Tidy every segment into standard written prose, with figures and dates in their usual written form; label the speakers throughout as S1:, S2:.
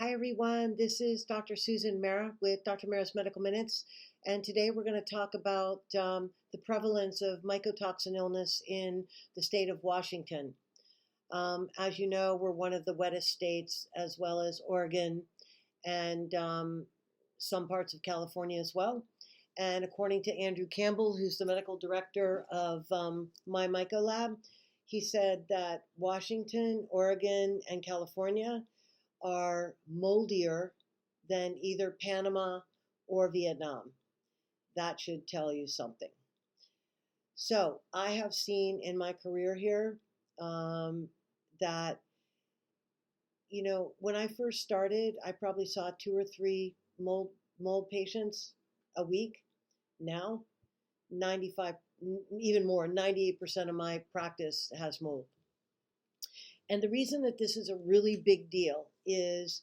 S1: Hi everyone, this is Dr. Susan Marra with Dr. Marra's Medical Minutes, and today we're going to talk about the prevalence of mycotoxin illness in the state of Washington. As you know, we're one of the wettest states, as well as Oregon and some parts of California as well. And according to Andrew Campbell, who's the medical director of my Myco lab, he said that Washington, Oregon, and California are moldier than either Panama or Vietnam. That should tell you something. So I have seen in my career here that, when I first started, I probably saw 2 or 3 mold patients a week. Now, 95, even more, 98% of my practice has mold. And the reason that this is a really big deal is,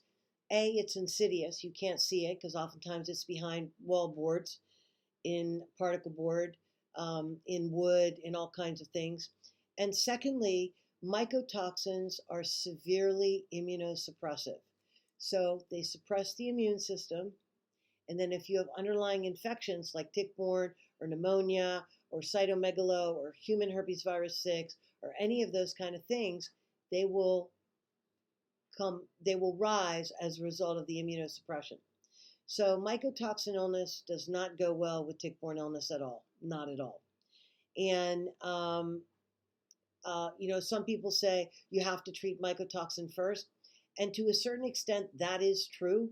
S1: A, it's insidious. You can't see it because oftentimes it's behind wall boards, in particle board, in wood, in all kinds of things. And secondly, mycotoxins are severely immunosuppressive. So they suppress the immune system. And then if you have underlying infections like tick-borne or pneumonia or cytomegalo or human herpes virus 6 or any of those kind of things, they will rise as a result of the immunosuppression. So mycotoxin illness does not go well with tick-borne illness at all, not at all. And some people say you have to treat mycotoxin first, and to a certain extent that is true,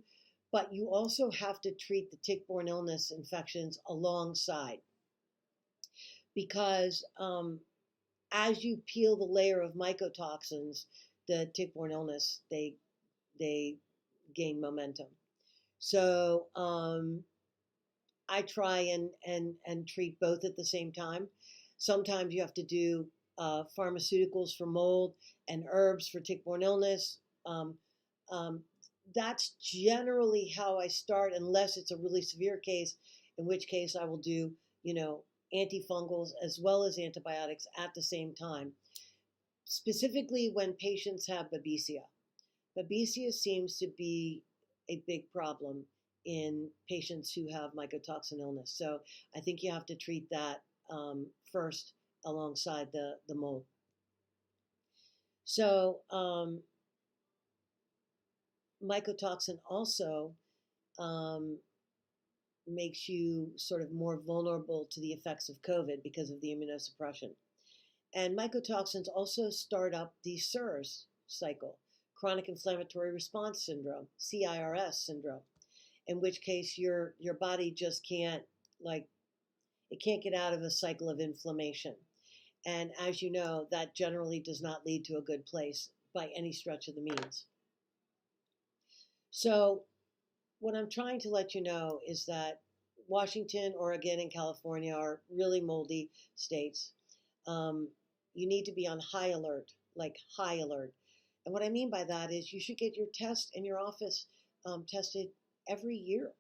S1: but you also have to treat the tick-borne illness infections alongside, because as you peel the layer of mycotoxins, the tick-borne illness, they gain momentum. So I try and treat both at the same time. Sometimes you have to do pharmaceuticals for mold and herbs for tick-borne illness. That's generally how I start, unless it's a really severe case, in which case I will do, antifungals as well as antibiotics at the same time, specifically when patients have Babesia. Babesia seems to be a big problem in patients who have mycotoxin illness. So I think you have to treat that first alongside the mold. So mycotoxin also makes you sort of more vulnerable to the effects of COVID because of the immunosuppression. And mycotoxins also start up the CIRS cycle, chronic inflammatory response syndrome, CIRS syndrome, in which case your body just can't get out of a cycle of inflammation. And as you know, that generally does not lead to a good place by any stretch of the means. So what I'm trying to let you know is that Washington, Oregon, and California are really moldy states. You need to be on high alert, like high alert. And what I mean by that is you should get your test in your office tested every year,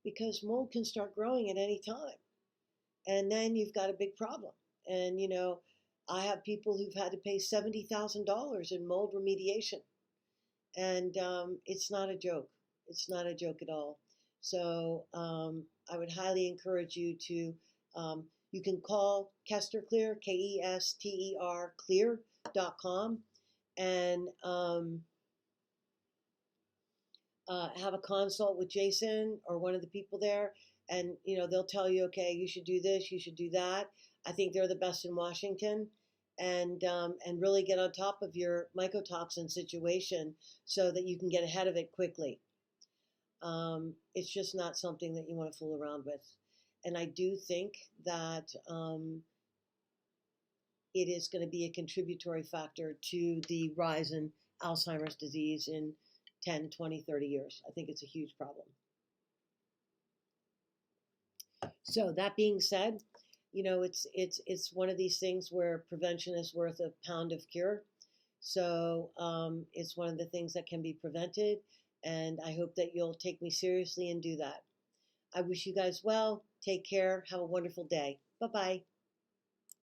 S1: because mold can start growing at any time. And then you've got a big problem. And, I have people who've had to pay $70,000 in mold remediation. And it's not a joke. It's not a joke at all. So I would highly encourage you to, you can call Kester Clear, KESTER clear.com, and have a consult with Jason or one of the people there. And, they'll tell you, okay, you should do this, you should do that. I think they're the best in Washington. And really get on top of your mycotoxin situation so that you can get ahead of it quickly. It's just not something that you want to fool around with. And I do think that it is going to be a contributory factor to the rise in Alzheimer's disease in 10, 20, 30 years. I think it's a huge problem. So that being said, it's one of these things where prevention is worth a pound of cure. So it's one of the things that can be prevented. And I hope that you'll take me seriously and do that. I wish you guys well. Take care. Have a wonderful day. Bye-bye.